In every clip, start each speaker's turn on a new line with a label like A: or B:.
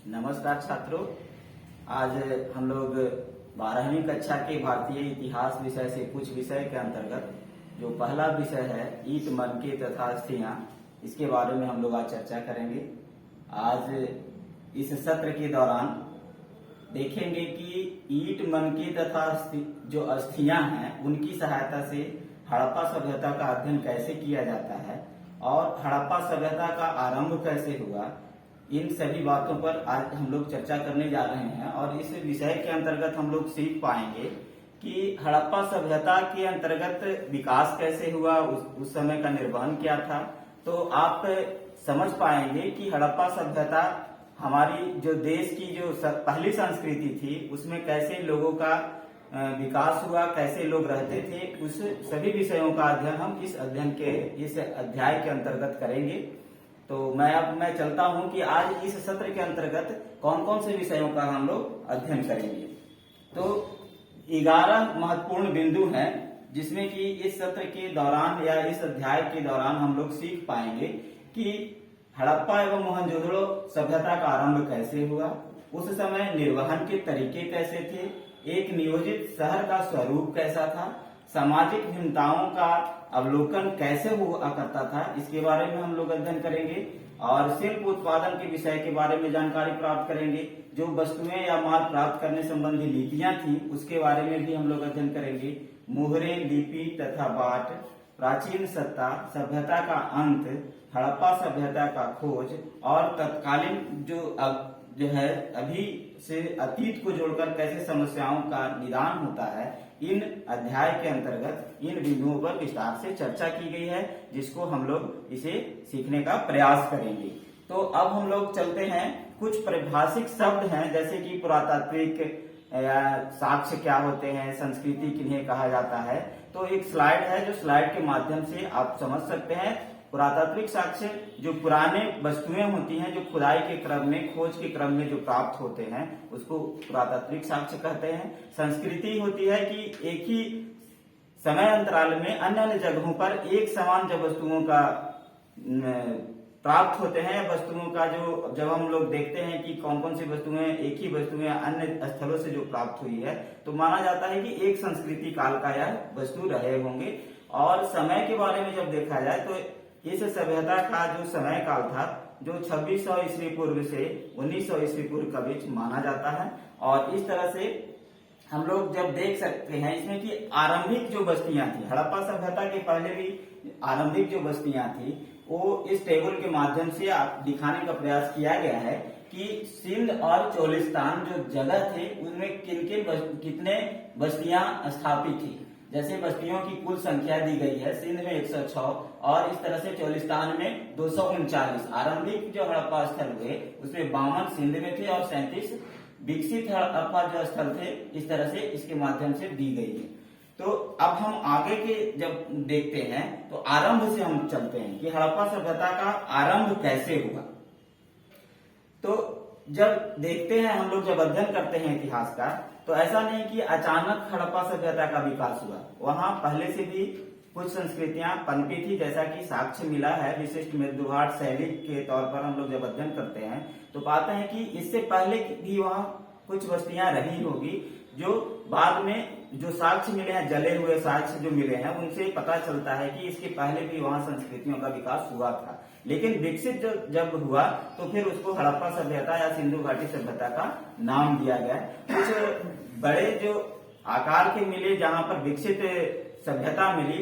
A: नमस्कार छात्रों। आज हम लोग 12वीं कक्षा के भारतीय इतिहास विषय से कुछ विषय के अंतर्गत जो पहला विषय है ईट मनके तथा अस्थियां, इसके बारे में हम लोग आज चर्चा करेंगे। आज इस सत्र के दौरान देखेंगे कि ईट मनके तथा जो अस्थियां हैं उनकी सहायता से हड़प्पा सभ्यता का अध्ययन कैसे किया जाता है और हड़प्पा सभ्यता का आरंभ कैसे हुआ, इन सभी बातों पर आज हम लोग चर्चा करने जा रहे हैं। और इस विषय के अंतर्गत हम लोग सीख पाएंगे कि हड़प्पा सभ्यता के अंतर्गत विकास कैसे हुआ, उस समय का निर्वहन क्या था। तो आप समझ पाएंगे कि हड़प्पा सभ्यता हमारी जो देश की जो पहली संस्कृति थी उसमें कैसे लोगों का विकास हुआ, कैसे लोग रहते थे, उस सभी विषयों का अध्ययन हम इस अध्याय के अंतर्गत करेंगे। तो मैं चलता हूं कि आज इस सत्र के अंतर्गत कौन कौन से विषयों का हम लोग अध्ययन करेंगे। तो 11 महत्वपूर्ण बिंदु हैं जिसमें कि इस सत्र के दौरान या इस अध्याय के दौरान हम लोग सीख पाएंगे कि हड़प्पा एवं मोहनजोदड़ो सभ्यता का आरंभ कैसे हुआ, उस समय निर्वहन के तरीके कैसे थे, एक नियोजित शहर का स्वरूप कैसा था, सामाजिक भिन्नताओं का अवलोकन कैसे हुआ करता था, इसके बारे में हम लोग अध्ययन करेंगे। और शिल्प उत्पादन के विषय के बारे में जानकारी प्राप्त करेंगे। जो वस्तुएं या माल प्राप्त करने संबंधी नीतियां थी उसके बारे में भी हम लोग अध्ययन करेंगे। मोहरे, लिपि तथा बाट, प्राचीन सत्ता, सभ्यता का अंत, हड़प्पा सभ्यता का खोज और तत्कालीन जो है अभी से अतीत को जोड़कर कैसे समस्याओं का निदान होता है, इन अध्याय के अंतर्गत इन बिंदुओं पर विस्तार से चर्चा की गई है, जिसको हम लोग इसे सीखने का प्रयास करेंगे। तो अब हम लोग चलते हैं, कुछ परिभाषिक शब्द हैं जैसे कि पुरातात्विक या साक्ष्य क्या होते हैं, संस्कृति किन्हें कहा जाता है। तो एक स्लाइड है जो स्लाइड के माध्यम से आप समझ सकते हैं। पुरातात्विक साक्ष्य जो पुराने वस्तुएं होती हैं जो खुदाई के क्रम में, खोज के क्रम में जो प्राप्त होते हैं उसको पुरातात्विक साक्ष्य कहते हैं। संस्कृति होती है कि एक ही समय अंतराल में अन्य अन्य जगहों पर एक समान जब वस्तुओं का प्राप्त होते हैं, वस्तुओं का जो जब हम लोग देखते हैं कि कौन कौन सी वस्तुएं एक ही वस्तुएं अन्य स्थलों से जो प्राप्त हुई है, तो माना जाता है कि एक संस्कृति काल का यह वस्तु रहे होंगे। और समय के बारे में जब देखा जाए तो इस सभ्यता का जो समय काल था जो 2600 ईस्वी पूर्व से 1900 ईस्वी पूर्व का बीच माना जाता है। और इस तरह से हम लोग जब देख सकते हैं इसमें कि आरंभिक जो बस्तियां थी, हड़प्पा सभ्यता के पहले भी आरंभिक जो बस्तियां थी वो इस टेबल के माध्यम से दिखाने का प्रयास किया गया है कि सिंध और चोलिस्तान जो जगह थे उनमें कितने बस्तियां स्थापित थी। जैसे बस्तियों की कुल संख्या दी गई है, सिंध में 106 और इस तरह से चोलिस्तान में 239। आरंभिक जो हड़प्पा स्थल हुए उसमें 52 सिंध में थे और 37 विकसित हड़प्पा जो स्थल थे, इस तरह से इसके माध्यम से दी गई है। तो अब हम आगे के जब देखते हैं तो आरंभ से हम चलते हैं कि हड़प्पा सभ्यता का आरंभ कैसे हुआ। तो जब देखते हैं हम लोग, जब अध्ययन करते हैं इतिहास का, तो ऐसा नहीं कि अचानक हड़प्पा सभ्यता का विकास हुआ। वहां पहले से भी कुछ संस्कृतियां पनपी थी, जैसा कि साक्ष्य मिला है विशिष्ट मृदुघाट शैली के तौर पर। हम लोग जब अध्ययन करते हैं तो पाते हैं कि इससे पहले भी वहां कुछ बस्तियां रही होगी, जो बाद में जो साक्ष्य मिले हैं, जले हुए साक्ष्य जो मिले हैं, उनसे पता चलता है कि इसके पहले भी वहां संस्कृतियों का विकास हुआ था। लेकिन विकसित जब हुआ तो फिर उसको हड़प्पा सभ्यता या सिंधु घाटी सभ्यता का नाम दिया गया। कुछ बड़े जो आकार के मिले, जहां पर विकसित सभ्यता मिली,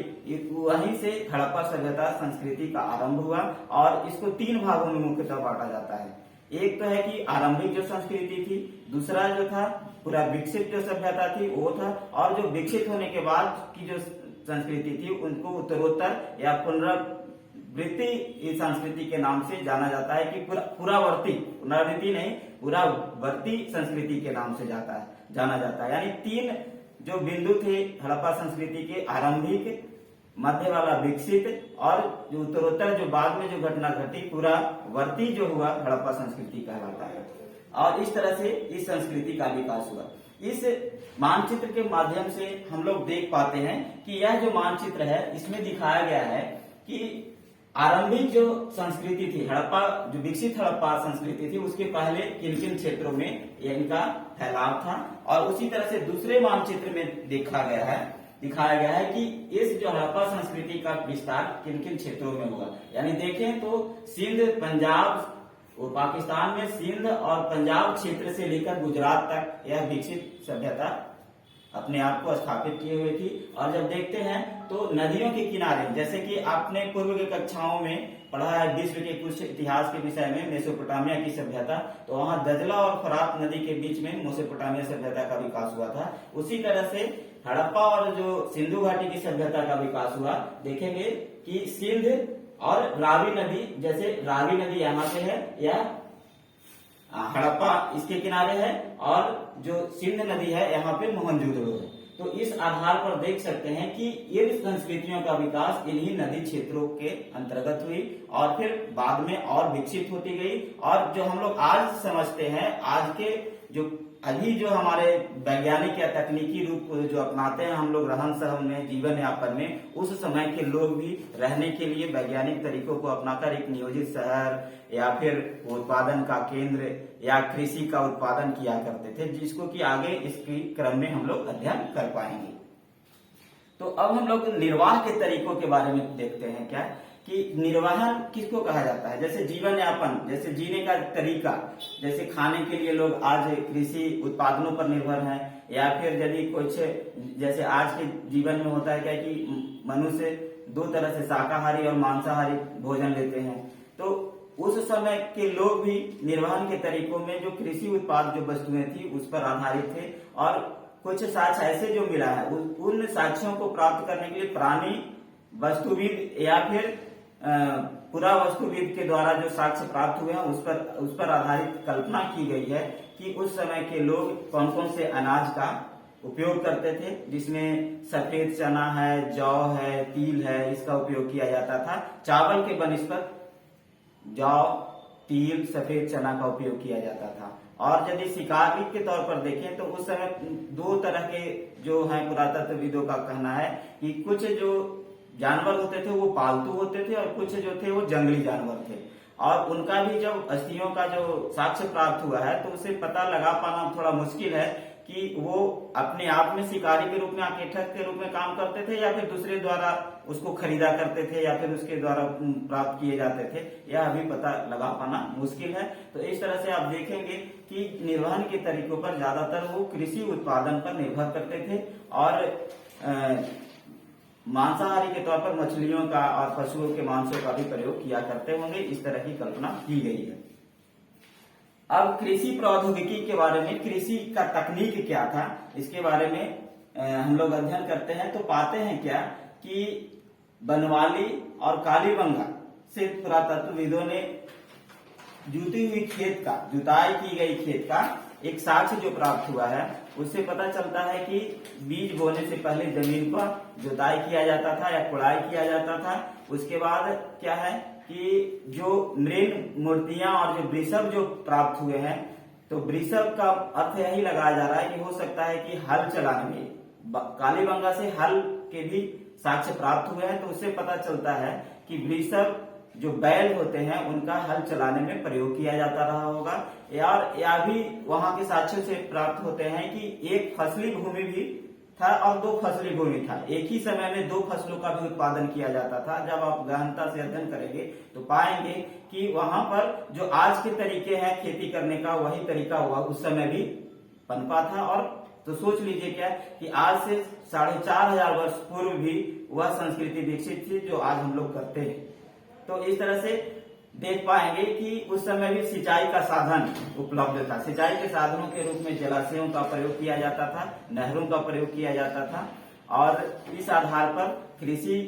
A: वहीं से हड़प्पा सभ्यता संस्कृति का आरंभ हुआ। और इसको 3 भागों में मुख्यतः बांटा जाता है। एक तो है कि आरंभिक जो संस्कृति थी, दूसरा जो था पूरा विकसित जो सभ्यता थी वो था, और जो विकसित होने के बाद की जो संस्कृति थी उनको उत्तरोत्तर या पुनरावृत्ति संस्कृति के नाम से जाना जाता है कि पुनरावृत्ति नहीं, पुनरावृत्ति संस्कृति के नाम से जाना जाता है। यानी 3 जो बिंदु थे हड़प्पा संस्कृति के, आरंभिक, मध्य वाला विकसित, और जो उत्तरोत्तर जो बाद में जो घटना घटी पुनरावर्ती जो हुआ, हड़प्पा संस्कृति कहलाता है। और इस तरह से इस संस्कृति का विकास हुआ। इस मानचित्र के माध्यम से हम लोग देख पाते हैं कि यह जो मानचित्र है इसमें दिखाया गया है कि आरंभिक जो संस्कृति थी हड़प्पा, जो विकसित हड़प्पा संस्कृति थी, उसके पहले किन किन क्षेत्रों में इनका फैलाव था, और उसी तरह से दूसरे मानचित्र में दिखाया गया है कि इस जो हड़प्पा संस्कृति का विस्तार किन किन क्षेत्रों में हुआ। यानी देखें तो सिंध, पंजाब, वो पाकिस्तान में सिंध और पंजाब क्षेत्र से लेकर गुजरात तक यह विकसित सभ्यता अपने आप को स्थापित किए हुए थी। और जब देखते हैं तो नदियों के किनारे, जैसे कि आपने पूर्व की कक्षाओं में पढ़ा है विश्व के कुछ इतिहास के विषय में मेसोपोटामिया की सभ्यता, तो वहां दजला और फरात नदी के बीच में मेसोपोटामिया सभ्यता का विकास हुआ था। उसी तरह से हड़प्पा और जो सिंधु घाटी की सभ्यता का विकास हुआ, देखेंगे कि सिंध और रावी नदी, जैसे रावी नदी यहाँ पे है, यह हड़प्पा इसके किनारे है, और जो सिंध नदी है यहाँ पे मोहनजोदड़ो है। तो इस आधार पर देख सकते हैं कि इन संस्कृतियों का विकास इन्हीं नदी क्षेत्रों के अंतर्गत हुई और फिर बाद में और विकसित होती गई। और जो हम लोग आज समझते हैं, आज के जो अभी जो हमारे वैज्ञानिक या तकनीकी रूप जो अपनाते हैं हम लोग रहन सहन में, जीवन यापन में, उस समय के लोग भी रहने के लिए वैज्ञानिक तरीकों को अपनाकर एक नियोजित शहर या फिर उत्पादन का केंद्र या कृषि का उत्पादन किया करते थे, जिसको कि आगे इसके क्रम में हम लोग अध्ययन कर पाएंगे। तो अब हम लोग निर्वाह के तरीकों के बारे में देखते हैं क्या कि निर्वाहन किसको कहा जाता है। जैसे जीवन यापन, जैसे जीने का तरीका, जैसे खाने के लिए लोग आज कृषि उत्पादनों पर निर्भर हैं, या फिर यदि कुछ जैसे आज के जीवन में होता है क्या कि मनुष्य दो तरह से शाकाहारी और मांसाहारी भोजन लेते हैं, तो उस समय के लोग भी निर्वहन के तरीकों में जो कृषि उत्पाद जो वस्तुएं थी उस पर आधारित थे। और कुछ साक्ष्य ऐसे जो मिला है उन साक्ष्यों को प्राप्त करने के लिए प्राणी वस्तुविद या फिर पुरा वस्तुविद के द्वारा जो साक्ष्य प्राप्त हुए हैं उस पर आधारित कल्पना की गई है कि उस समय के लोग कौन कौन से अनाज का उपयोग करते थे, जिसमें सफेद चना है, जौ है, तिल है, इसका उपयोग किया जाता था। चावल के बनिस्पत जौ, तिल, सफेद चना का उपयोग किया जाता था। और यदि शिकारी के तौर पर देखें तो उस समय दो तरह के जो है पुरातत्वविदों का कहना है कि कुछ जो जानवर होते थे वो पालतू होते थे और कुछ जो थे वो जंगली जानवर थे। और उनका भी जब अस्थियों का जो साक्ष्य प्राप्त हुआ है तो उसे पता लगा पाना थोड़ा मुश्किल है कि वो अपने आप में शिकारी के रूप में, आकेठक के रूप में काम करते थे या फिर दूसरे द्वारा उसको खरीदा करते थे या फिर उसके द्वारा प्राप्त किए जाते थे, यह अभी पता लगा पाना मुश्किल है। तो इस तरह से आप देखेंगे कि निर्वहन के तरीकों पर ज्यादातर वो कृषि उत्पादन पर निर्भर करते थे और मांसाहारी के तौर पर मछलियों का और पशुओं के मांसों का भी प्रयोग किया करते होंगे, इस तरह की कल्पना की गई है। अब कृषि प्रौद्योगिकी के बारे में, कृषि का तकनीक क्या था, इसके बारे में हम लोग अध्ययन करते हैं तो पाते हैं क्या कि बनवाली और कालीबंगा से पुरातत्वविदों ने जुती हुई खेत का, जुताई की गई खेत का एक साक्ष्य जो प्राप्त हुआ है उससे पता चलता है कि बीज बोने से पहले जमीन पर जुताई किया जाता था या कुड़ाई किया जाता था। उसके बाद क्या है कि जो मृग मूर्तियां और जो वृषभ जो प्राप्त हुए हैं, तो वृषभ का अर्थ यही लगाया जा रहा है कि हो सकता है कि हल चलाने में कालीबंगा से हल के भी साक्ष्य प्राप्त हुए हैं। तो उससे पता चलता है कि वृषभ जो बैल होते हैं उनका हल चलाने में प्रयोग किया जाता रहा होगा। या भी वहां के साक्ष्यों से प्राप्त होते हैं कि एक फसली भूमि भी था और दो फसली भूमि था, एक ही समय में दो फसलों का भी उत्पादन किया जाता था। जब आप गहनता से अध्ययन करेंगे तो पाएंगे कि वहां पर जो आज के तरीके हैं खेती करने का, वही तरीका हुआ उस समय भी पनपा था। और तो सोच लीजिए क्या कि आज से 4500 वर्ष पूर्व भी वह संस्कृति विकसित थी जो आज हम लोग करते हैं। तो इस तरह से देख पाएंगे कि उस समय भी सिंचाई का साधन उपलब्ध था। सिंचाई के साधनों के रूप में जलाशयों का प्रयोग किया जाता था, नहरों का प्रयोग किया जाता था। और इस आधार पर कृषि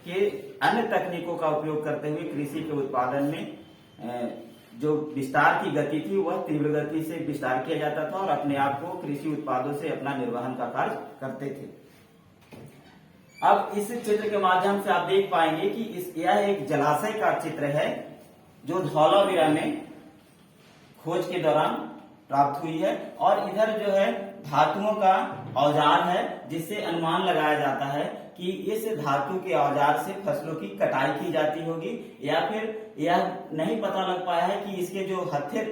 A: के अन्य तकनीकों का उपयोग करते हुए कृषि के उत्पादन में जो विस्तार की गति थी वह तीव्र गति से विस्तार किया जाता था और अपने आप को कृषि उत्पादों से अपना निर्वहन का कार्य करते थे। अब इस चित्र के माध्यम से आप देख पाएंगे कि यह एक जलाशय का चित्र है जो धौलावीरा में खोज के दौरान प्राप्त हुई है। और इधर जो है धातुओं का औजार है जिससे अनुमान लगाया जाता है कि इस धातु के औजार से फसलों की कटाई की जाती होगी, या फिर यह नहीं पता लग पाया है कि इसके जो हत्थे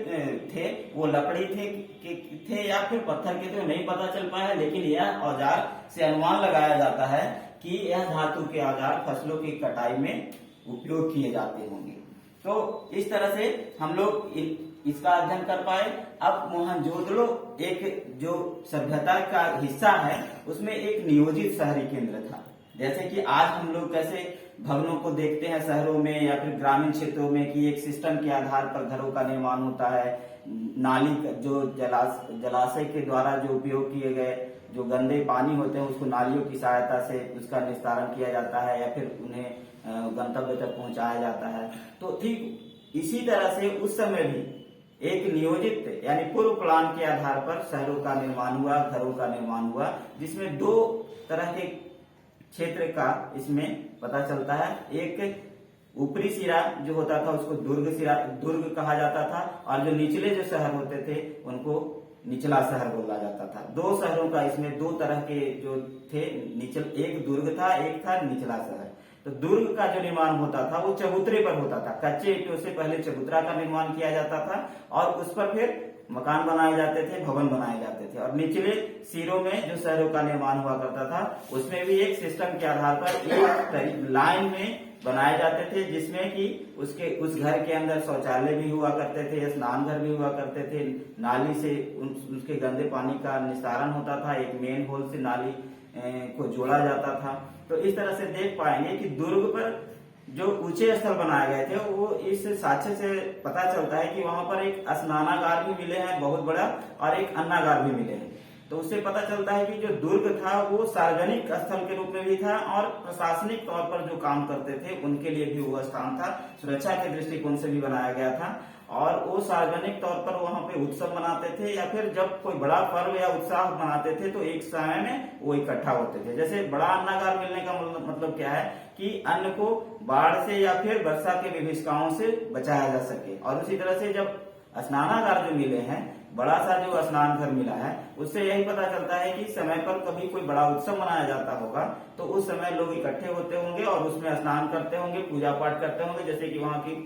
A: थे वो लकड़ी थे या फिर पत्थर के थे, नहीं पता चल पाया है। लेकिन यह औजार से अनुमान लगाया जाता है कि यह धातु के औजार फसलों की कटाई में उपयोग किए जाते होंगे। तो इस तरह से हम लोग इसका अध्ययन कर पाए। अब मोहनजोदड़ो एक जो सभ्यता का हिस्सा है उसमें एक नियोजित शहरी केंद्र था। जैसे कि आज हम लोग कैसे भवनों को देखते हैं शहरों में या फिर ग्रामीण क्षेत्रों में कि एक सिस्टम के आधार पर घरों का निर्माण होता है, नाली जो जलाशय के द्वारा जो उपयोग किए गए जो गंदे पानी होते हैं उसको नालियों की सहायता से उसका निस्तारण किया जाता है या फिर उन्हें गंतव्य तक पहुंचाया जाता है। तो ठीक इसी तरह से उस समय भी एक नियोजित यानी पूर्व प्लान के आधार पर शहरों का निर्माण हुआ, घरों का निर्माण हुआ, जिसमें दो तरह के क्षेत्र का इसमें पता चलता है। एक ऊपरी सिरा जो होता था उसको दुर्ग कहा जाता था, और जो निचले जो शहर होते थे उनको निचला शहर बोला जाता था। दो शहरों का इसमें दो तरह के जो थे, एक दुर्ग था, एक था निचला शहर। तो दुर्ग का जो निर्माण होता था वो चबूतरे पर होता था, कच्चे ईंटों से पहले चबूतरा का निर्माण किया जाता था और उस पर फिर मकान बनाए जाते थे, भवन बनाए जाते थे। और निचले सिरों में जो शहरों का निर्माण हुआ करता था उसमें भी एक सिस्टम के आधार पर एक लाइन में बनाए जाते थे, जिसमें कि उस घर के अंदर शौचालय भी हुआ करते थे, स्नान घर भी हुआ करते थे, नाली से उसके गंदे पानी का निस्तारण होता था, एक मेन होल से नाली को जोड़ा जाता था। तो इस तरह से देख पाएंगे कि दुर्ग पर जो ऊंचे स्थल बनाए गए थे वो इस साक्ष्य से पता चलता है कि वहां पर एक स्नानागार भी मिले हैं बहुत बड़ा और एक अन्नागार भी मिले हैं। तो उससे पता चलता है कि जो दुर्ग था वो सार्वजनिक स्थल के रूप में भी था और प्रशासनिक तौर पर जो काम करते थे उनके लिए भी वो स्थान था, सुरक्षा के दृष्टिकोण से भी बनाया गया था। और वो सार्वजनिक तौर पर वहां पे उत्सव मनाते थे या फिर जब कोई बड़ा पर्व या उत्साह मनाते थे तो एक समय में वो इकट्ठा होते थे। जैसे बड़ा अन्नागार मिलने का मतलब क्या है कि अन्न को बाढ़ से या फिर वर्षा के विभीषिकाओं से बचाया जा सके। और उसी तरह से जब स्नानागार जो मिले हैं, बड़ा सा जो स्नान घर मिला है, उससे यही पता चलता है कि समय पर कभी कोई बड़ा उत्सव मनाया जाता होगा तो उस समय लोग इकट्ठे होते होंगे और उसमें स्नान करते होंगे, पूजा पाठ करते होंगे। जैसे कि वहाँ की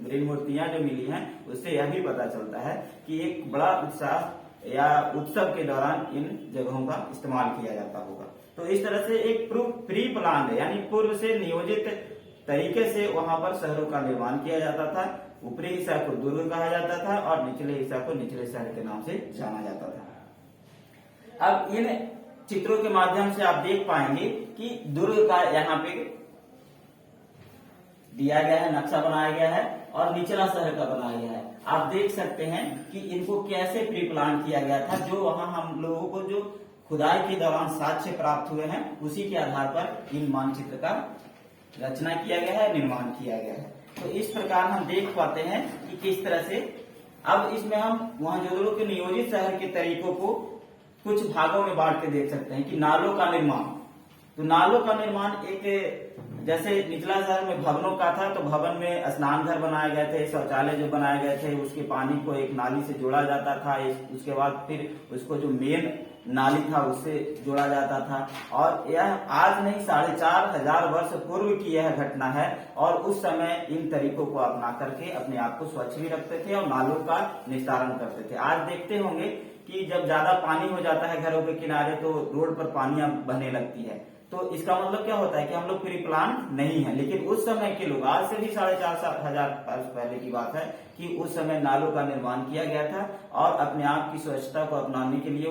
A: मृण मूर्तियां जो मिली हैं उससे यह भी पता चलता है कि एक बड़ा उत्साह या उत्सव के दौरान इन जगहों का इस्तेमाल किया जाता होगा। तो इस तरह से एक प्री प्लान है, यानी पूर्व से नियोजित तरीके से वहां पर शहरों का निर्माण किया जाता था। ऊपरी हिस्सा को दुर्ग कहा जाता था और निचले हिस्सा को निचले शहर के नाम से जाना जाता था। अब इन चित्रों के माध्यम से आप देख पाएंगे कि दुर्ग का यहाँ पे दिया गया है, नक्शा बनाया गया है और निचला शहर का बनाया गया है। आप देख सकते हैं कि इनको कैसे प्री प्लान किया गया था। जो वहां हम लोगों को जो खुदाई के दौरान साक्ष्य प्राप्त हुए हैं उसी के आधार पर इन मानचित्र का रचना किया गया है, निर्माण किया गया है। तो इस प्रकार हम देख पाते हैं कि किस तरह से अब इसमें हम मोहनजोदड़ो के नियोजित शहर के तरीकों को कुछ भागों में बांट के देख सकते हैं कि नालों का निर्माण। तो नालों का निर्माण एक जैसे निचला शहर में भवनों का था तो भवन में स्नान घर बनाए गए थे, शौचालय जो बनाए गए थे उसके पानी को एक नाली से जोड़ा जाता था, उसके बाद फिर उसको जो मेन नाली था उससे जोड़ा जाता था। और यह आज नहीं 4500 वर्ष पूर्व की यह घटना है और उस समय इन तरीकों को अपना करके अपने आप को स्वच्छ भी रखते थे और नालों का निस्तारण करते थे। आज देखते होंगे कि जब ज्यादा पानी हो जाता है घरों के किनारे तो रोड पर पानियां बहने लगती है। तो इसका मतलब क्या होता है कि हम लोग प्री प्लान नहीं है। लेकिन उस समय के लोग, आज से भी 4500 वर्ष पहले की बात है कि उस समय नालों का निर्माण किया गया था और अपने आप की स्वच्छता को अपनाने के लिए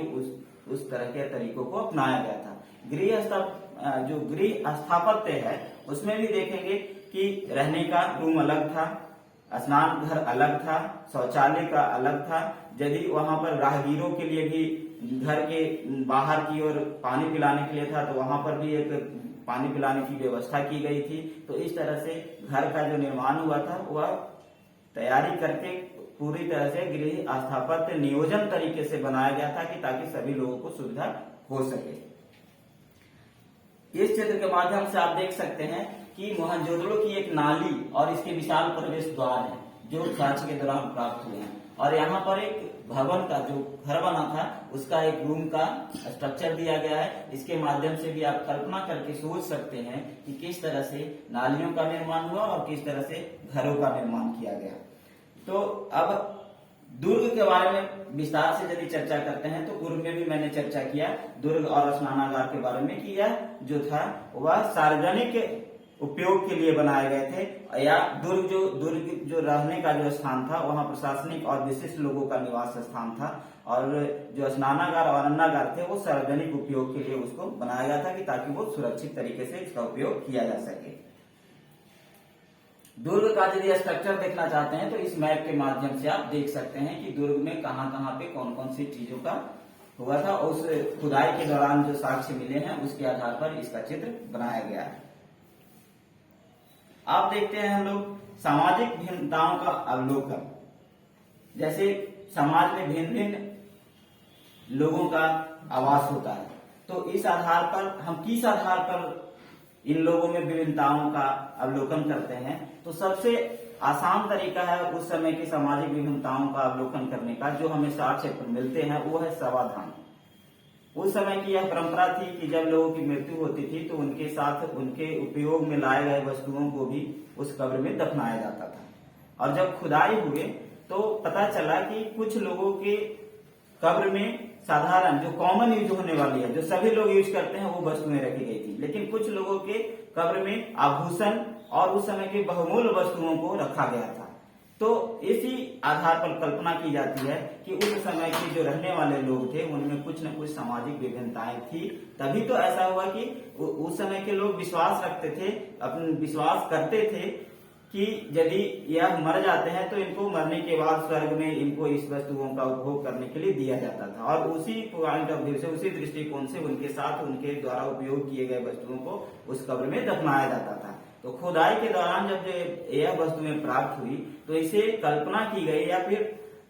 A: उस तरह के तरीकों को अपनाया गया था। जो गृह स्थापत्य है उसमें भी देखेंगे कि रहने का रूम अलग था, स्नान घर अलग था, शौचालय का अलग था। यदि वहां पर राहगीरों के लिए भी घर के बाहर की ओर पानी पिलाने के लिए था तो वहां पर भी एक पानी पिलाने की व्यवस्था की गई थी। तो इस तरह से घर का जो निर्माण हुआ था वह तैयारी करके पूरी तरह से गृह स्थापत्य नियोजन तरीके से बनाया गया था कि ताकि सभी लोगों को सुविधा हो सके। इस चित्र के माध्यम से आप देख सकते हैं कि मोहनजोदड़ो की एक नाली और इसके विशाल प्रवेश द्वार है जो साक्ष्य के दौरान प्राप्त हुए हैं। और यहाँ पर एक भवन का जो घर बना था उसका एक रूम का स्ट्रक्चर दिया गया है। इसके माध्यम से भी आप कल्पना करके सोच सकते हैं कि किस तरह से नालियों का निर्माण हुआ और किस तरह से घरों का निर्माण किया गया। तो अब दुर्ग के बारे में विस्तार से यदि चर्चा करते हैं तो पूर्व में भी मैंने चर्चा किया दुर्ग और स्नानागार के बारे में कि यह जो था वह सार्वजनिक उपयोग के लिए बनाए गए थे, या दुर्ग जो रहने का जो स्थान था वहां प्रशासनिक और विशिष्ट लोगों का निवास स्थान था, और जो स्नानागार और अन्नागार थे वो सार्वजनिक उपयोग के लिए उसको बनाया गया था कि ताकि वो सुरक्षित तरीके से इसका उपयोग किया जा सके। दुर्ग का यदि स्ट्रक्चर देखना चाहते हैं तो इस मैप के माध्यम से आप देख सकते हैं कि दुर्ग में कहां कहां पे कौन कौन सी चीजों का हुआ था, उस खुदाई के दौरान जो साक्ष्य मिले हैं उसके आधार पर इसका चित्र बनाया गया है। आप देखते हैं हम लोग सामाजिक भिन्नताओं का अवलोकन, जैसे समाज में भिन्न भिन्न लोगों का आवास होता है, तो इस आधार पर हम किस आधार पर इन लोगों में विभिन्नताओं का अवलोकन करते हैं। तो सबसे आसान तरीका है उस समय की सामाजिक विभिन्नताओं का अवलोकन करने का जो हमें साक्ष्य पर मिलते हैं वो है समाधान। उस समय की यह परंपरा थी कि जब लोगों की मृत्यु होती थी तो उनके साथ उनके उपयोग में लाए गए वस्तुओं को भी उस कब्र में दफनाया जाता था, और जब खुदाई हुए तो पता चला कि कुछ लोगों के कब्र में साधारण जो कॉमन यूज होने वाली है, जो सभी लोग यूज करते हैं, वो वस्तुएं रखी गई थी, लेकिन कुछ लोगों के कब्र में आभूषण और उस समय की बहुमूल्य वस्तुओं को रखा गया था। तो इसी आधार पर कल्पना की जाती है कि उस समय के जो रहने वाले लोग थे उनमें कुछ न कुछ सामाजिक विभिन्नताएं थी, तभी तो ऐसा हुआ कि उस समय के लोग विश्वास रखते थे, अपने विश्वास करते थे कि यदि यह मर जाते हैं तो इनको मरने के बाद स्वर्ग में इनको इस वस्तुओं का उपभोग करने के लिए दिया जाता था, और उसी पॉइंट ऑफ व्यू से, उसी दृष्टिकोण से उनके साथ उनके द्वारा उपयोग किए गए वस्तुओं को उस कब्र में दफनाया जाता था। तो खुदाई के दौरान जब यह वस्तुएं प्राप्त हुई तो इसे कल्पना की गई या फिर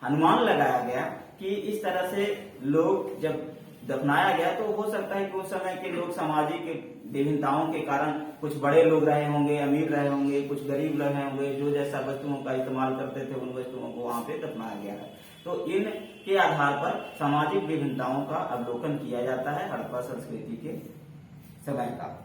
A: अनुमान लगाया गया कि इस तरह से लोग जब दफनाया गया तो हो सकता है कि उस समय के लोग सामाजिक विभिन्नताओं के कारण कुछ बड़े लोग रहे होंगे, अमीर रहे होंगे, कुछ गरीब रहे होंगे, जो जैसा वस्तुओं का इस्तेमाल करते थे उन वस्तुओं को वहां पे दफनाया गया है। तो इन के आधार पर सामाजिक विभिन्नताओं का अवलोकन किया जाता है हड़प्पा संस्कृति के समय का।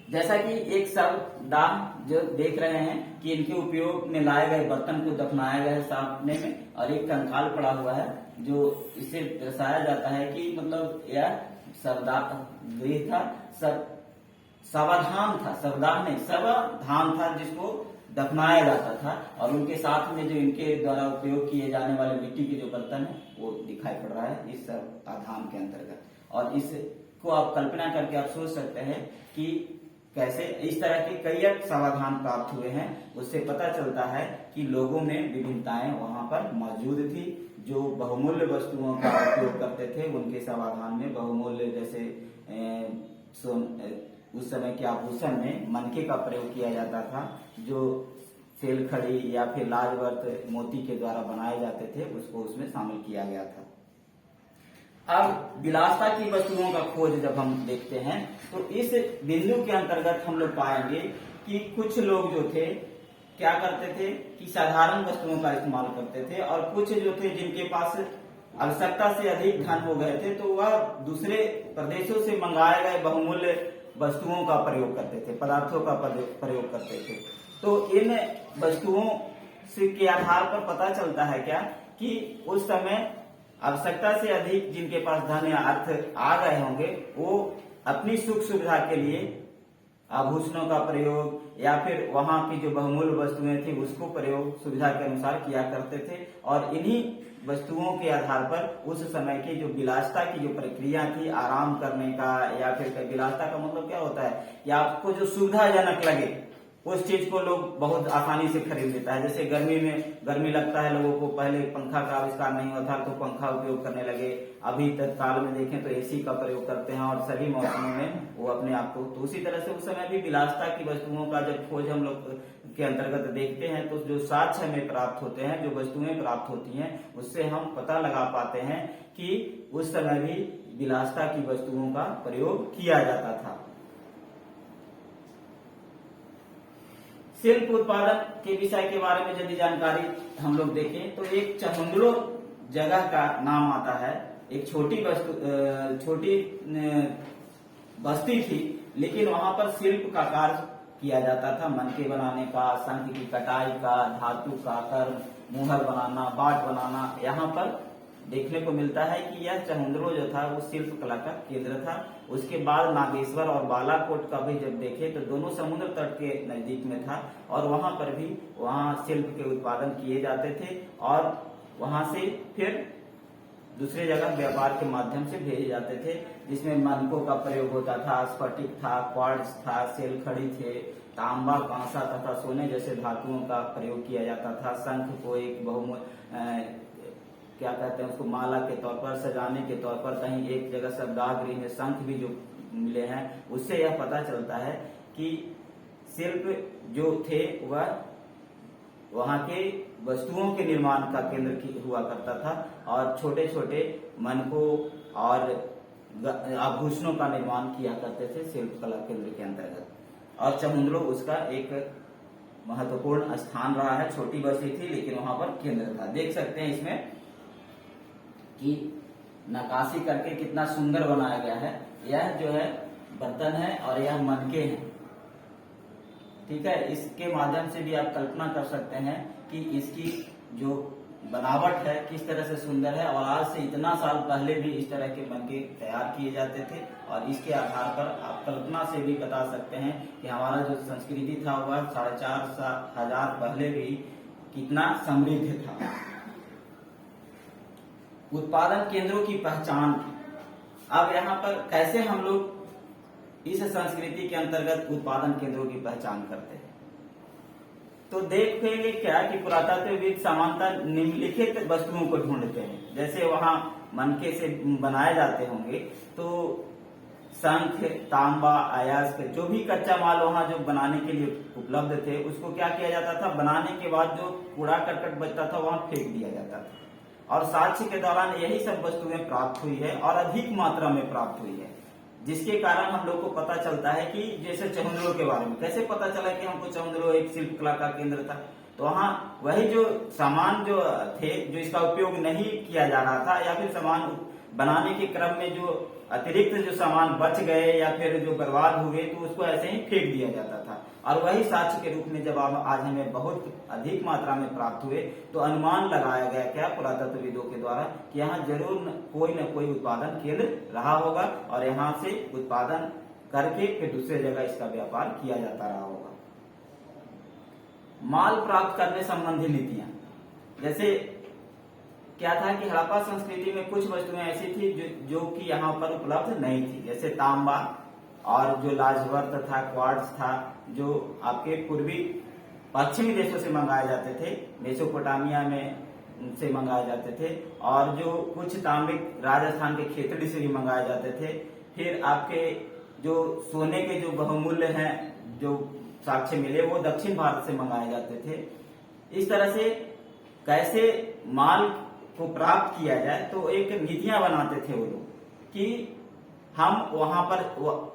A: जैसा कि एक शवदाह जो देख रहे हैं कि इनके उपयोग में लाए गए बर्तन को दफनाया गया है सामने में, और एक कंकाल पड़ा हुआ है जो इससे दर्शाया जाता है कि मतलब यह शवदाह गृह था, शवधाम था, शवदाह नहीं शवधाम था जिसको दफनाया जाता था, और उनके साथ में जो इनके द्वारा उपयोग किए जाने वाले मिट्टी के जो बर्तन है वो दिखाई पड़ रहा है इस शवधाम के अंतर्गत। और इसको आप कल्पना करके आप सोच सकते हैं कि कैसे इस तरह के कई समाधान प्राप्त हुए हैं। उससे पता चलता है कि लोगों में विभिन्नताएं वहां पर मौजूद थी। जो बहुमूल्य वस्तुओं का उपयोग करते थे उनके समाधान में बहुमूल्य जैसे उस समय के आभूषण में मनके का प्रयोग किया जाता था, जो सेलखड़ी या फिर लाजवर्त मोती के द्वारा बनाए जाते थे, उसको उसमें शामिल किया गया था। अब विलासता की वस्तुओं का खोज जब हम देखते हैं तो इस बिंदु के अंतर्गत हम लोग पाएंगे कि कुछ लोग जो थे क्या करते थे कि साधारण वस्तुओं का इस्तेमाल करते थे, और कुछ जो थे जिनके पास आवश्यकता से अधिक धन हो गए थे तो वह दूसरे प्रदेशों से मंगाए गए बहुमूल्य वस्तुओं का प्रयोग करते थे, पदार्थों का प्रयोग करते थे। तो इन वस्तुओं से के आधार पर पता चलता है क्या कि उस समय आवश्यकता से अधिक जिनके पास धन या अर्थ आ गए होंगे वो अपनी सुख सुविधा के लिए आभूषणों का प्रयोग या फिर वहां की जो बहुमूल्य वस्तुएं थी उसको प्रयोग सुविधा के अनुसार किया करते थे, और इन्हीं वस्तुओं के आधार पर उस समय की जो विलासता की जो प्रक्रिया थी आराम करने का, या फिर विलासता का मतलब क्या होता है कि आपको जो सुविधाजनक लगे उस चीज को लोग बहुत आसानी से खरीद लेता है। जैसे गर्मी में गर्मी लगता है लोगों को, पहले पंखा का आविष्कार नहीं हुआ था तो पंखा उपयोग करने लगे, अभी तत्काल में देखें तो एसी का प्रयोग करते हैं और सभी मौसमों में वो अपने आप को। तो उसी तरह से उस समय भी विलासता की वस्तुओं का जब खोज हम लोग के अंतर्गत देखते हैं तो जो साक्ष्य हमें प्राप्त होते हैं, जो वस्तुएं प्राप्त होती हैं, उससे हम पता लगा पाते हैं कि उस समय भी विलासता की वस्तुओं का प्रयोग किया जाता था। शिल्प उत्पादन के विषय के बारे में यदि जानकारी हम लोग देखें तो एक चहुंदड़ो जगह का नाम आता है। एक छोटी बस्ती थी, लेकिन वहां पर शिल्प का कार्य किया जाता था। मनके बनाने का, शंख की कटाई का, धातु का कर्म, मुहर बनाना, बाट बनाना यहाँ पर देखने को मिलता है कि यह चहुंदड़ो जो था वो शिल्प कला का केंद्र था। उसके बाद नागेश्वर और बालाकोट का भी जब देखे तो दोनों समुद्र तट के नजदीक में था और वहां पर भी वहां शिल्प के उत्पादन किए जाते थे और वहां से फिर दूसरे जगह व्यापार के माध्यम से भेजे जाते थे, जिसमें मनकों का प्रयोग होता था, स्फटिक था, क्वार्ट्ज था, सेल खड़ी थे, तांबा, कांसा तथा सोने जैसे धातुओं का प्रयोग किया जाता था। शंख को एक क्या कहते हैं उसको माला के तौर पर, सजाने के तौर पर, कहीं एक जगह शब्दावली में शंख भी जो मिले हैं उससे यह पता चलता है कि शिल्प जो थे वह वहां के वस्तुओं के निर्माण का केंद्र हुआ करता था और छोटे छोटे मनकों और आभूषणों का निर्माण किया करते थे शिल्प कला केंद्र के अंतर्गत। और चहुंदड़ो उसका एक महत्वपूर्ण स्थान रहा है। छोटी बस्ती थी लेकिन वहां पर केंद्र था। देख सकते हैं इसमें कि नक्काशी करके कितना सुंदर बनाया गया है। यह जो है बर्तन है और यह मनके हैं, ठीक है। इसके माध्यम से भी आप कल्पना कर सकते हैं कि इसकी जो बनावट है किस तरह से सुंदर है और आज से इतना साल पहले भी इस तरह के मनके तैयार किए जाते थे और इसके आधार पर आप कल्पना से भी बता सकते हैं कि हमारा जो संस्कृति था वह 4,500 पहले भी कितना समृद्ध था। उत्पादन केंद्रों की पहचान। अब यहाँ पर कैसे हम लोग इस संस्कृति के अंतर्गत उत्पादन केंद्रों की पहचान करते हैं, तो देखेंगे क्या कि पुरातत्वविद सामान्यतः निम्नलिखित वस्तुओं को ढूंढते हैं। जैसे वहां मनके से बनाए जाते होंगे तो शंख, तांबा, अयस्क, जो भी कच्चा माल वहां जो बनाने के लिए उपलब्ध थे उसको क्या किया जाता था, बनाने के बाद जो कूड़ा करकट बचता था वहां फेंक दिया जाता था। और साक्ष्य के दौरान यही सब वस्तुएं प्राप्त हुई है और अधिक मात्रा में प्राप्त हुई है, जिसके कारण हम लोग को पता चलता है कि जैसे चहुंदड़ो के बारे में कैसे पता चला कि हमको चहुंदड़ो एक शिल्प कला का केंद्र था। तो वहाँ वही जो सामान जो थे जो इसका उपयोग नहीं किया जा रहा था या फिर सामान बनाने के क्रम में जो अतिरिक्त जो सामान बच गए या फिर जो बर्बाद हुए तो उसको ऐसे ही फेंक दिया जाता था। और वही साक्ष्य के रूप में जब आज हमें बहुत अधिक मात्रा में प्राप्त हुए तो अनुमान लगाया गया क्या पुरातत्वविदों के द्वारा कि यहाँ जरूर न कोई उत्पादन केंद्र रहा होगा और यहाँ से उत्पादन करके फिर दूसरे जगह इसका व्यापार किया जाता रहा होगा। माल प्राप्त करने संबंधी नीतियां। जैसे क्या था कि हड़प्पा संस्कृति में कुछ वस्तुएं ऐसी थी जो कि यहाँ पर उपलब्ध नहीं थी, जैसे तांबा और जो लाजवर्त था, क्वार्ट्ज था, जो आपके पूर्वी पश्चिमी देशों से मंगाए जाते थे, मेसोपोटामिया में से मंगाए जाते थे और जो कुछ तांबिक राजस्थान के खेतड़ी से भी मंगाए जाते थे। फिर आपके जो सोने के जो बहुमूल्य हैं जो साक्ष्य मिले वो दक्षिण भारत से मंगाए जाते थे। इस तरह से कैसे माल को प्राप्त किया जाए तो एक नीतियां बनाते थे वो लोग कि हम वहां पर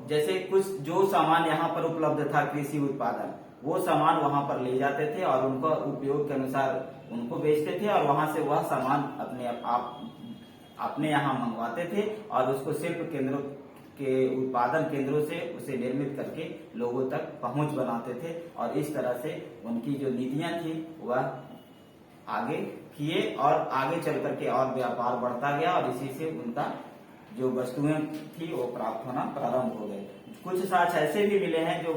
A: जैसे कुछ जो सामान यहाँ पर उपलब्ध था कृषि उत्पादन वो सामान वहां पर ले जाते थे और उनका उपयोग के अनुसार उनको बेचते थे और वहां से वह सामान अपने यहाँ मंगवाते थे और उसको शिल्प केंद्रों के उत्पादन केंद्रों से उसे निर्मित करके लोगों तक पहुंच बनाते थे। और इस तरह से उनकी जो नीतियां थी वह आगे किए और आगे चल करके और व्यापार बढ़ता गया और इसी से उनका जो वस्तुएं थी वो प्राप्त होना प्रारंभ हो गए। कुछ साक्ष्य ऐसे भी मिले हैं जो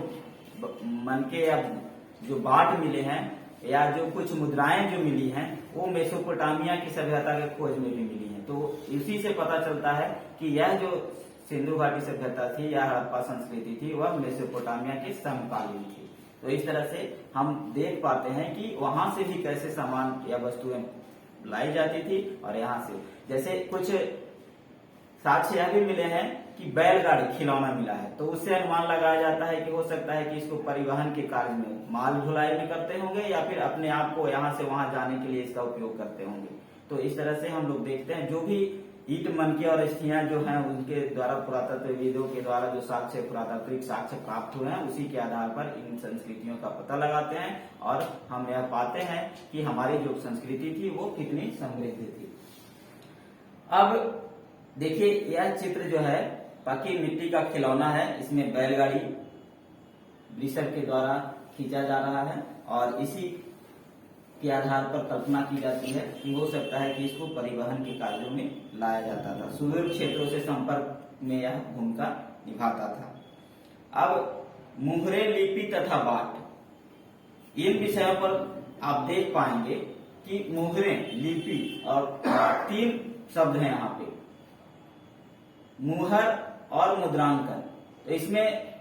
A: मनके या जो बाट मिले हैं या जो कुछ मुद्राएं जो मिली हैं वो मेसोपोटामिया की सभ्यता के खोज में भी मिली हैं। तो इसी से पता चलता है कि यह जो सिंधु घाटी सभ्यता थी या हड़प्पा संस्कृति थी वह मेसोपोटामिया के समकालीन थी। तो इस तरह से हम देख पाते हैं कि वहां से भी कैसे सामान या वस्तुएं लाई जाती थी और यहाँ से जैसे कुछ साक्ष्य यह भी मिले हैं कि बैलगाड़ी खिलौना मिला है, तो उससे अनुमान लगाया जाता है कि हो सकता है कि इसको परिवहन के कार्य में माल ढुलाई में करते होंगे या फिर अपने आप को यहाँ से वहां जाने के लिए इसका उपयोग करते होंगे। तो इस तरह से हम लोग देखते हैं जो भी ईट मनके और अस्थियां जो हैं उनके द्वारा पुरातत्वविदों के द्वारा जो साक्ष्य पुरातात्विक साक्ष्य प्राप्त हुए हैं उसी के आधार पर इन संस्कृतियों का पता लगाते हैं और हम यह पाते हैं कि हमारी जो संस्कृति थी वो कितनी समृद्ध थी। अब देखिए यह चित्र जो है पक्की मिट्टी का खिलौना है, इसमें बैलगाड़ी वृषभ के द्वारा खींचा जा रहा है और इसी के आधार पर कल्पना की जाती है कि हो सकता है कि इसको परिवहन के कार्यों में लाया जाता था। सुदूर क्षेत्रों से संपर्क में यह भूमिका निभाता था। अब मुहरे, लिपि तथा बाट, इन विषयों पर आप देख पाएंगे कि मुहरे, लिपि और तीन शब्द हैं यहाँ पे, मुहर और मुद्रांकन। तो इसमें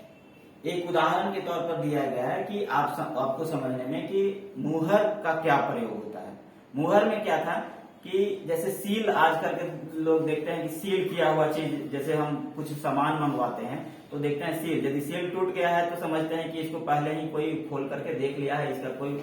A: एक उदाहरण के तौर पर दिया गया है कि आपको समझने में कि मुहर का क्या प्रयोग होता है। मुहर में क्या था कि जैसे सील, आजकल के लोग देखते हैं कि सील किया हुआ चीज, जैसे हम कुछ सामान मंगवाते हैं तो देखते हैं सील, यदि सील टूट गया है तो समझते हैं कि इसको पहले ही कोई खोल करके देख लिया है, इसका कोई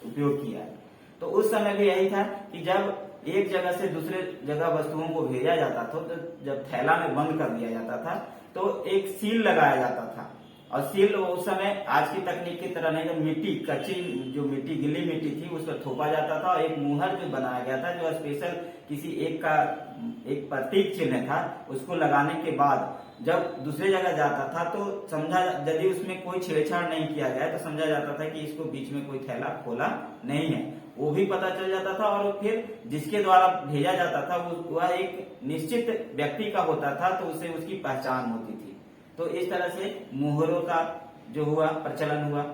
A: उपयोग किया है। तो उस समय भी यही था कि जब एक जगह से दूसरे जगह वस्तुओं को भेजा जाता था तो जब थैला में बंद कर दिया जाता था तो एक सील लगाया जाता था और सील उस समय आज की तकनीक की तरह नहीं, जब मिट्टी कच्ची जो मिट्टी गिल्ली मिट्टी थी उस पर थोपा जाता था और एक मुहर जो बनाया गया था जो स्पेशल किसी एक का एक प्रतीक चिन्ह था, उसको लगाने के बाद जब दूसरे जगह जाता था तो समझा, यदि उसमें कोई छेड़छाड़ नहीं किया गया तो समझा जाता था कि इसको बीच में कोई थैला खोला नहीं है, वो भी पता चल जाता था। और फिर जिसके द्वारा भेजा जाता था वह एक निश्चित व्यक्ति का होता था तो उससे उसकी पहचान होती थी। तो इस तरह से मुहरों का जो हुआ प्रचलन हुआ।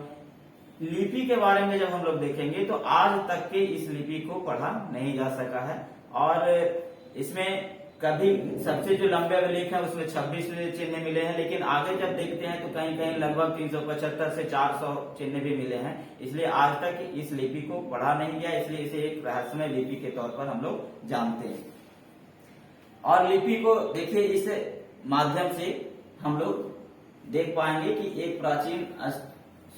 A: लिपि के बारे में जब हम लोग देखेंगे तो आज तक के इस लिपि को पढ़ा नहीं जा सका है और इसमें कभी सबसे जो लंबे अभिलेख है उसमें 26 चिन्ह मिले हैं, लेकिन आगे जब देखते हैं तो कहीं कहीं लगभग 375 से 400 चिन्ह भी मिले हैं। इसलिए आज तक इस लिपि को पढ़ा नहीं गया, इसलिए इसे एक रहस्यमय लिपि के तौर पर हम लोग जानते हैं। और लिपि को देखिए इस माध्यम से हम लोग देख पाएंगे कि एक प्राचीन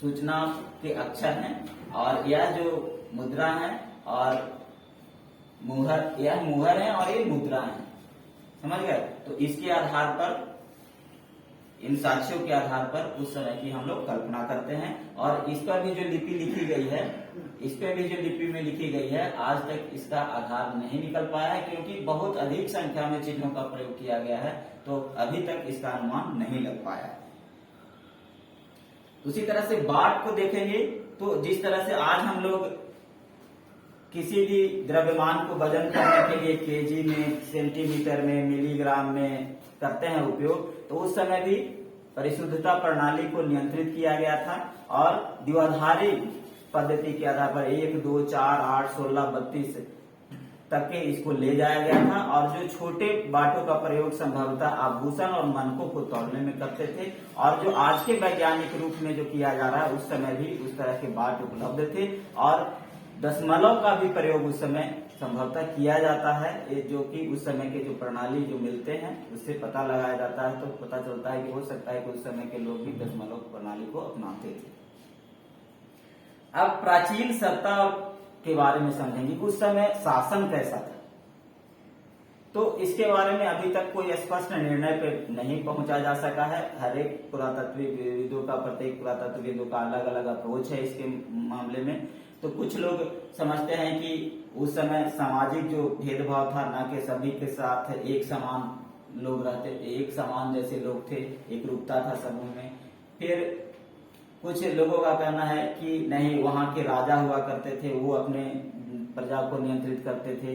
A: सूचना के अक्षर हैं और यह जो मुद्रा है और मुहर, यह मुहर है और ये मुद्रा है, समझ गए। तो इसके आधार पर, इन साक्ष्यों के आधार पर उस समय की हम लोग कल्पना करते हैं। और इस पर भी जो लिपि लिखी गई है, इस पर भी जो लिपि में लिखी गई है, आज तक इसका आधार नहीं निकल पाया है क्योंकि बहुत अधिक संख्या में चिन्हों का प्रयोग किया गया है, तो अभी तक इसका अनुमान नहीं लग पाया है। उसी तरह से बाट को देखेंगे तो जिस तरह से आज हम लोग किसी भी द्रव्यमान को वजन करने के लिए केजी में, सेंटीमीटर में, मिलीग्राम में करते हैं उपयोग, तो उस समय भी परिशुद्धता प्रणाली को नियंत्रित किया गया था और द्विआधारी पद्धति के आधार पर 1, 2, 4, 8, 16, 32 तक के इसको ले जाया गया था। और जो छोटे बाटों का प्रयोग संभवतः आभूषण और मनकों को तोड़ने में करते थे और जो आज के वैज्ञानिक रूप में जो किया जा रहा है उस समय भी उस तरह के बाट उपलब्ध थे और दशमलव का भी प्रयोग उस समय संभवतः किया जाता है, जो कि उस समय के जो प्रणाली जो मिलते हैं उससे पता लगाया जाता है। तो पता चलता है कि हो सकता है कि उस समय के लोग भी दशमलव प्रणाली को अपनाते थे। अब प्राचीन सत्ता के बारे में समझेंगे, उस समय शासन कैसा था। तो इसके बारे में अभी तक कोई स्पष्ट निर्णय पे नहीं पहुंचा जा सका है। हर एक पुरातत्वविदों का, प्रत्येक पुरातत्वविदों का अलग अलग अप्रोच है इसके मामले में। तो कुछ लोग समझते हैं कि उस समय सामाजिक जो भेदभाव था, ना कि सभी के साथ एक समान लोग रहते थे, एक समान जैसे लोग थे, एक रूपता था समूह में। फिर कुछ लोगों का कहना है कि नहीं, वहां के राजा हुआ करते थे, वो अपने प्रजा को नियंत्रित करते थे।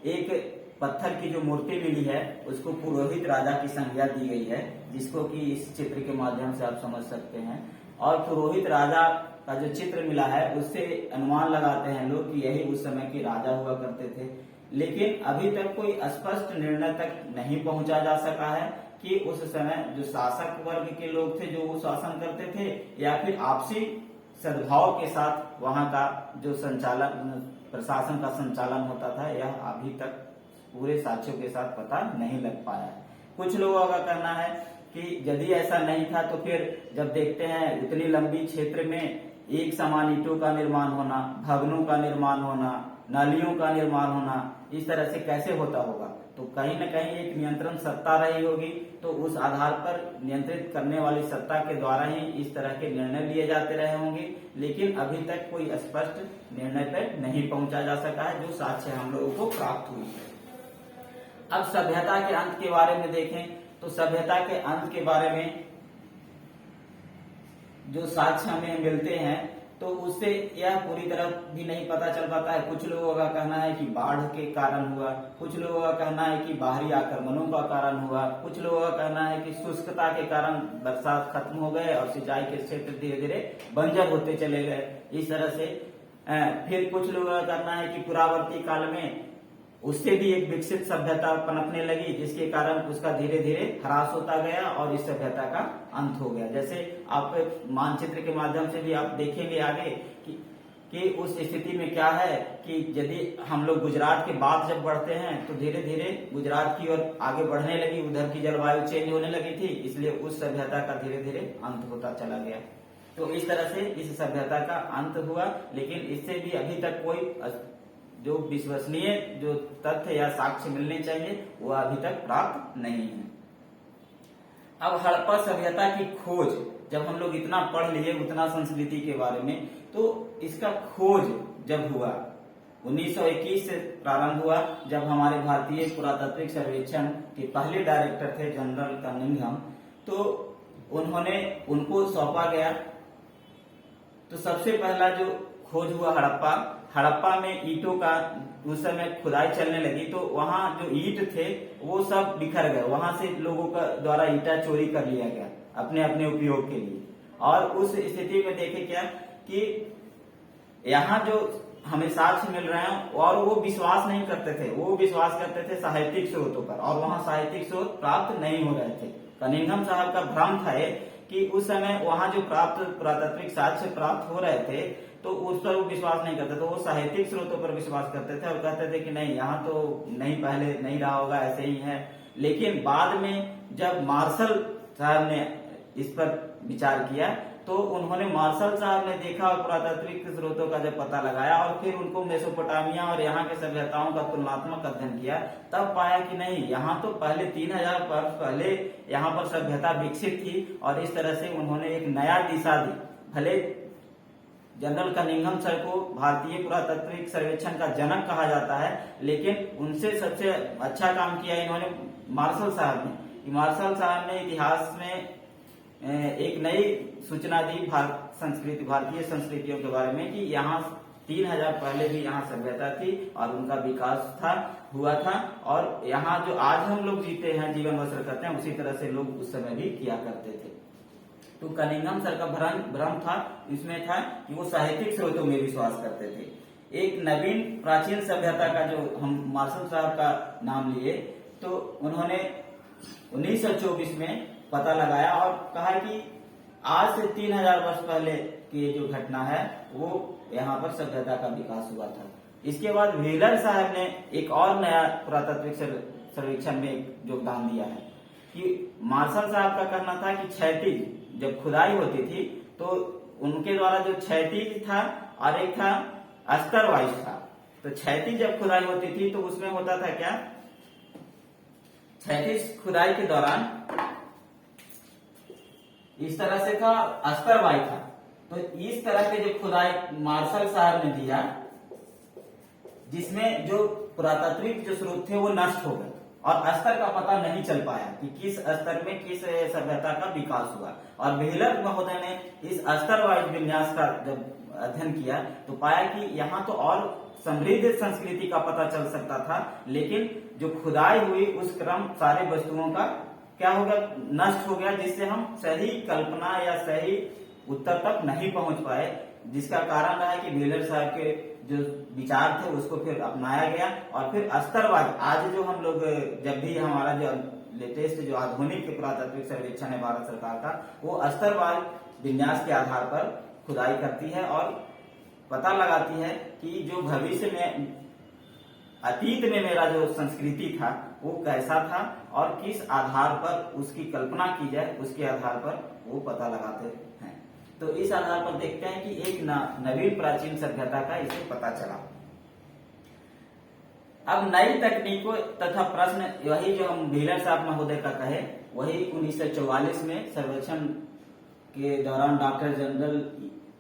A: एक पत्थर की जो मूर्ति मिली है उसको पुरोहित राजा की संज्ञा दी गई है, जिसको कि इस चित्र के माध्यम से आप समझ सकते हैं। और पुरोहित राजा का जो चित्र मिला है उससे अनुमान लगाते हैं लोग कि यही उस समय के राजा हुआ करते थे। लेकिन अभी तक कोई स्पष्ट निर्णय तक नहीं पहुंचा जा सका है कि उस समय जो शासक वर्ग के लोग थे जो वो शासन करते थे या फिर आपसी सद्भाव के साथ वहां का जो संचालन, प्रशासन का संचालन होता था, यह अभी तक पूरे साक्ष्यों के साथ पता नहीं लग पाया है। कुछ लोगों का कहना है कि यदि ऐसा नहीं था तो फिर जब देखते हैं उतनी लंबी क्षेत्र में एक समान ईंटों का निर्माण होना, भवनों का निर्माण होना, नालियों का निर्माण होना, इस तरह से कैसे होता होगा? तो कहीं न कहीं एक नियंत्रण सत्ता रही होगी, तो उस आधार पर नियंत्रित करने वाली सत्ता के द्वारा ही इस तरह के निर्णय लिए जाते रहे होंगे। लेकिन अभी तक कोई स्पष्ट निर्णय पर नहीं पहुंचा जा सका है जो साक्ष्य हम लोगों को प्राप्त हुई है। अब सभ्यता के अंत के बारे में देखें तो सभ्यता के अंत के बारे में जो साक्ष्य हमें मिलते हैं तो उससे यह पूरी तरह भी नहीं पता चल पाता है। कुछ लोगों का कहना है कि बाढ़ के कारण हुआ, कुछ लोगों का कहना है कि बाहरी आक्रमणों का कारण हुआ, कुछ लोगों का कहना है कि शुष्कता के कारण बरसात खत्म हो गए और सिंचाई के क्षेत्र धीरे धीरे बंजर होते चले गए। इस तरह से फिर कुछ लोगों का कहना है कि पुरावर्ती काल में उससे भी एक विकसित सभ्यता पनपने लगी, जिसके कारण उसका धीरे धीरे ह्रास होता गया और इस सभ्यता का अंत हो गया। जैसे आप मानचित्र के माध्यम से भी आप देखेंगे आगे कि उस स्थिति में क्या है कि यदि हम लोग गुजरात के बाद जब बढ़ते हैं तो धीरे धीरे गुजरात की ओर आगे बढ़ने लगी, उधर की जलवायु चेंज होने लगी थी, इसलिए उस सभ्यता का धीरे धीरे अंत होता चला गया। तो इस तरह से इस सभ्यता का अंत हुआ, लेकिन इससे भी अभी तक कोई जो विश्वसनीय जो तथ्य या साक्ष्य मिलने चाहिए वो अभी तक प्राप्त नहीं है। अब हड़प्पा सभ्यता की खोज, जब हम लोग इतना पढ़ लिए उतना संस्कृति के बारे में, तो इसका खोज जब हुआ 1921 से प्रारंभ हुआ, जब हमारे भारतीय पुरातात्विक सर्वेक्षण के पहले डायरेक्टर थे जनरल कनिंघम, तो उनको सौंपा गया। तो सबसे पहला जो खोज हुआ हड़प्पा में ईंटों का उस समय खुदाई चलने लगी, तो वहां जो ईंट थे वो सब बिखर गए, वहां से लोगों का द्वारा ईंटा चोरी कर लिया गया अपने अपने उपयोग के लिए। और उस स्थिति में देखे क्या कि यहाँ जो हमें साक्ष्य मिल रहे हैं और वो विश्वास नहीं करते थे, वो विश्वास करते थे साहित्यिक स्रोतों पर, और वहां साहित्यिक स्रोत प्राप्त नहीं हो रहे थे। कनिंघम साहब का भ्रम था कि उस समय वहां जो प्राप्त पुरातात्विक साक्ष्य प्राप्त हो रहे थे तो उस पर वो विश्वास नहीं करते थे, वो साहित्यिक स्रोतों पर विश्वास करते थे और कहते थे कि नहीं, यहाँ तो नहीं, पहले नहीं रहा होगा, ऐसे ही है। लेकिन बाद में जब मार्शल साहब ने इस पर विचार किया तो उन्होंने मार्शल साहब ने देखा और पुरातात्विक स्रोतों का जब पता लगाया और फिर उनको मेसोपोटामिया और यहाँ के सभ्यताओं का तुलनात्मक अध्ययन किया, तब पाया कि नहीं, यहाँ तो पहले 3000 वर्ष पहले यहाँ पर सभ्यता विकसित थी। और इस तरह से उन्होंने एक नया दिशा दी। भले जनरल कनिंघम सर को भारतीय पुरातात्विक सर्वेक्षण का जनक कहा जाता है, लेकिन उनसे सबसे अच्छा काम किया इन्होंने मार्शल साहब ने। मार्शल साहब ने इतिहास में एक नई सूचना दी भारतीय संस्कृतियों के बारे में कि यहाँ 3000 पहले भी यहाँ सभ्यता थी और उनका विकास हुआ था, और यहाँ जो आज हम लोग जीते हैं, जीवन बसर करते हैं, उसी तरह से लोग उस समय भी किया करते थे। तो कनिंघम सर का भ्रम था, इसमें था कि वो साहित्यिक स्रोतों में विश्वास करते थे। एक नवीन प्राचीन सभ्यता का जो हम मार्शल साहब का नाम लिए, तो उन्होंने 1924 में पता लगाया और कहा कि आज से 3000 वर्ष पहले की जो घटना है वो यहाँ पर सभ्यता का विकास हुआ था। इसके बाद व्हीलर साहब ने एक और नया पुरातात्विक सर्वेक्षण में योगदान दिया है कि मार्शल साहब का कहना था कि क्षैतिज जब खुदाई होती थी तो उनके द्वारा जो क्षैतिज था और एक था अस्तर वाइज था। तो क्षैतिज जब खुदाई होती थी तो उसमें होता था क्या, क्षैतिज खुदाई के दौरान इस तरह से था, अस्तर वाइज था। तो इस तरह के जो खुदाई मार्शल साहब ने दिया, जिसमें जो पुरातात्विक जो स्रोत थे वो नष्ट हो गए और स्तर का पता नहीं चल पाया कि किस स्तर में किस सभ्यता का विकास हुआ। और व्हीलर महोदय ने इस स्तर वाइज विन्यास का जब अध्ययन किया तो पाया कि यहाँ तो और समृद्ध संस्कृति का पता चल सकता था, लेकिन जो खुदाई हुई उस क्रम सारे वस्तुओं का क्या हो गया, नष्ट हो गया, जिससे हम सही कल्पना या सही उत्तर तक नहीं पहुंच पाए। जिसका कारण रहा कि व्हीलर साहब के जो विचार थे उसको फिर अपनाया गया और फिर स्तरवाद, आज जो हम लोग जब भी हमारा जो लेटेस्ट जो आधुनिक पुरातात्विक सर्वेक्षण है भारत सरकार का, वो स्तरवाद विन्यास के आधार पर खुदाई करती है और पता लगाती है कि जो भविष्य में अतीत में मेरा जो संस्कृति था वो कैसा था और किस आधार पर उसकी कल्पना की जाए, उसके आधार पर वो पता लगाते हैं। तो इस आधार पर देखते हैं कि एक नवीन प्राचीन सभ्यता का इसे पता चला। अब नई तकनीकों तथा प्रश्न वही जो हम व्हीलर साहब महोदय का कहे, वही 1944 में सर्वेक्षण के दौरान डॉक्टर जनरल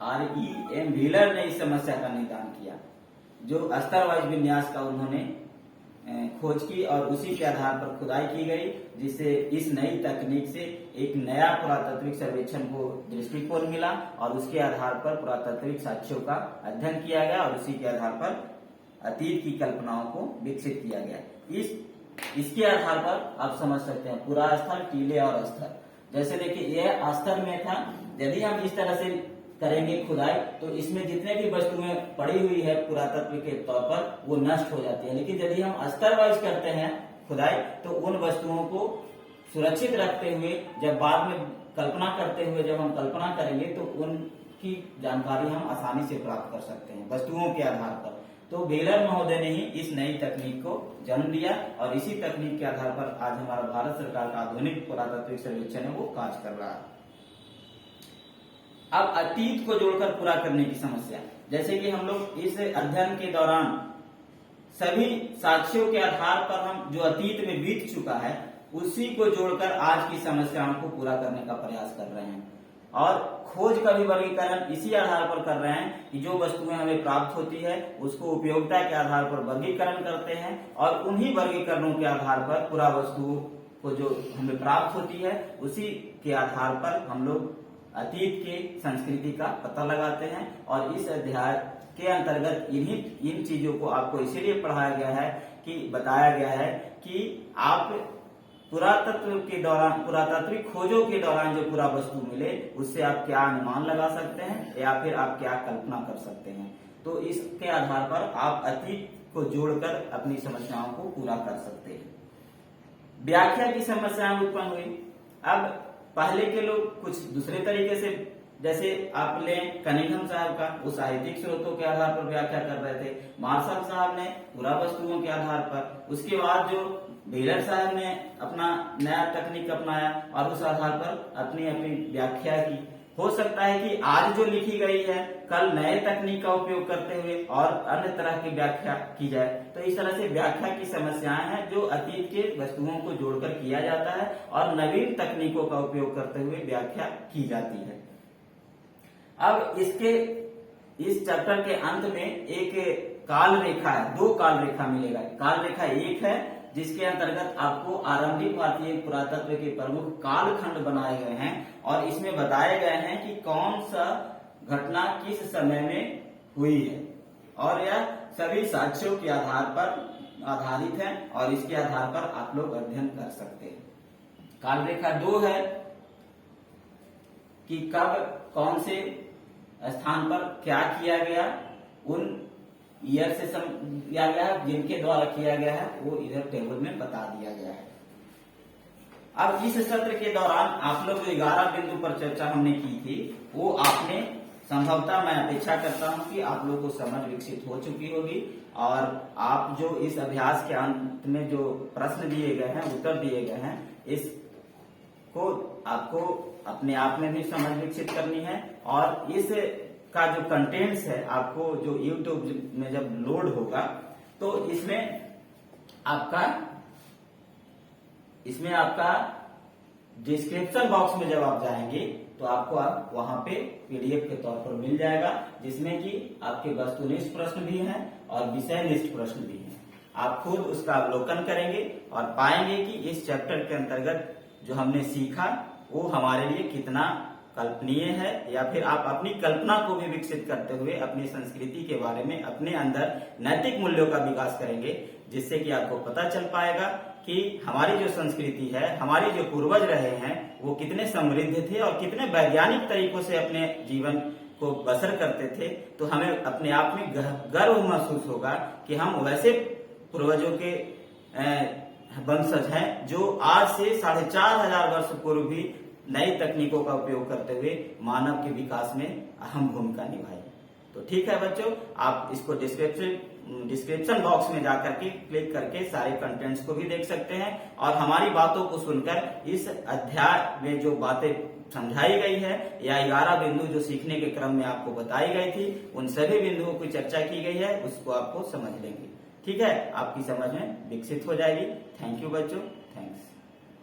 A: REM व्हीलर ने इस समस्या का निदान किया, जो स्तरवाइज विन्यास का उन्होंने खोज की और उसी के आधार पर खुदाई की गई, जिससे इस नई तकनीक से एक नया पुरातात्विक सर्वेक्षण को दृष्टिकोण मिला और उसके आधार पर पुरातात्विक साक्ष्यों का अध्ययन किया गया और उसी के आधार पर अतीत की कल्पनाओं को विकसित किया गया। इसके आधार पर आप समझ सकते हैं पुरास्थल, टीले और स्तर। जैसे देखिए यह स्तर में था, यदि हम इस तरह से करेंगे खुदाई तो इसमें जितने भी वस्तुएं पड़ी हुई है पुरातत्व के तौर पर वो नष्ट हो जाती है, लेकिन यदि हम स्तर वाइज करते हैं खुदाई तो उन वस्तुओं को सुरक्षित रखते हुए जब बाद में कल्पना करते हुए जब हम कल्पना करेंगे तो उनकी जानकारी हम आसानी से प्राप्त कर सकते हैं वस्तुओं के आधार पर। तो व्हीलर महोदय ने ही इस नई तकनीक को जन्म दिया और इसी तकनीक के आधार पर आज हमारा भारत सरकार का आधुनिक पुरातात्विक सर्वेक्षण है वो कार्य कर रहा है। अब अतीत को जोड़कर पूरा करने की समस्या, जैसे कि हम लोग इस अध्ययन के दौरान सभी साक्ष्यों के आधार पर हम जो अतीत में बीत चुका है उसी को जोड़कर आज की समस्याओं को पूरा करने का प्रयास कर रहे हैं और खोज का भी वर्गीकरण इसी आधार पर कर रहे हैं कि जो वस्तुएं हमें प्राप्त होती है उसको उपयोगिता के आधार पर वर्गीकरण करते हैं और उन्हीं वर्गीकरणों के आधार पर पूरा वस्तुओं को जो हमें प्राप्त होती है उसी के आधार पर हम लोग अतीत के संस्कृति का पता लगाते हैं। और इस अध्याय के अंतर्गत इन चीजों को आपको इसीलिए पढ़ाया गया है कि बताया गया है कि आप पुरातत्व के दौरान पुरातात्विक खोजों के दौरान जो पूरा वस्तु मिले उससे आप क्या अनुमान लगा सकते हैं या फिर आप क्या कल्पना कर सकते हैं। तो इसके आधार पर आप अतीत को जोड़कर अपनी समस्याओं को पूरा कर सकते हैं। व्याख्या की समस्याएं उत्पन्न हुई। अब पहले के लोग कुछ दूसरे तरीके से, जैसे आप लें कनिंघम साहब का, वो साहित्यिक स्रोतों के आधार पर व्याख्या कर रहे थे। मार्शल साहब ने पूरा वस्तुओं के आधार पर, उसके बाद जो व्हीलर साहब ने अपना नया तकनीक अपनाया और उस आधार पर अपनी अपनी व्याख्या की। हो सकता है कि आज जो लिखी गई है कल नए तकनीक का उपयोग करते हुए और अन्य तरह की व्याख्या की जाए। तो इस तरह से व्याख्या की समस्याएं हैं जो अतीत के वस्तुओं को जोड़कर किया जाता है और नवीन तकनीकों का उपयोग करते हुए व्याख्या की जाती है। अब इस चैप्टर के अंत में एक काल रेखा है, दो काल रेखा मिलेगा। काल रेखा एक है जिसके अंतर्गत आपको आरंभिक भारतीय पुरातत्व के प्रमुख कालखंड बनाए गए हैं और इसमें बताए गए हैं कि कौन सा घटना किस समय में हुई है और यह सभी साक्ष्यों के आधार पर आधारित है और इसके आधार पर आप लोग अध्ययन कर सकते हैं। काल रेखा 2 है कि कब कौन से स्थान पर क्या किया गया, उन ईयर से दिया गया है जिनके द्वारा किया गया है वो इधर टेबल में बता दिया गया है। अब इस सत्र के दौरान आप लोग जो 11 बिंदु पर चर्चा हमने की थी वो आपने संभवतः, मैं अपेक्षा करता हूं कि आप लोगों को समझ विकसित हो चुकी होगी और आप जो इस अभ्यास के अंत में जो प्रश्न दिए गए हैं, उत्तर दिए गए हैं, इसको आपको अपने आप में भी समझ विकसित करनी है और इस का जो कंटेंट्स है आपको जो YouTube में जब लोड होगा तो इसमें आपका डिस्क्रिप्शन बॉक्स में जब आप जाएंगे तो आपको वहां पे PDF के तौर पर मिल जाएगा जिसमें कि आपके वस्तुनिष्ठ प्रश्न भी हैं और विषयनिष्ठ प्रश्न भी हैं। आप खुद उसका अवलोकन करेंगे और पाएंगे कि इस चैप्टर के अंतर्गत जो हमने सीखा वो हमारे लिए कितना कल्पनीय है या फिर आप अपनी कल्पना को भी विकसित करते हुए अपनी संस्कृति के बारे में अपने अंदर नैतिक मूल्यों का विकास करेंगे, जिससे कि आपको पता चल पाएगा कि हमारी जो संस्कृति है, हमारे जो पूर्वज रहे हैं वो कितने समृद्ध थे और कितने वैज्ञानिक तरीकों से अपने जीवन को बसर करते थे। तो हमें अपने आप में गर्व महसूस होगा कि हम वैसे पूर्वजों के वंशज हैं जो आज से 4500 वर्ष पूर्व भी नई तकनीकों का उपयोग करते हुए मानव के विकास में अहम भूमिका निभाई। तो ठीक है बच्चों, आप इसको डिस्क्रिप्शन बॉक्स में जाकर के क्लिक करके सारे कंटेंट्स को भी देख सकते हैं और हमारी बातों को सुनकर इस अध्याय में जो बातें समझाई गई है या 11 बिंदु जो सीखने के क्रम में आपको बताई गई थी उन सभी बिंदुओं की चर्चा की गई है उसको आपको समझ लेंगे। ठीक है, आपकी समझ में विकसित हो जाएगी। थैंक यू बच्चों, थैंक्स।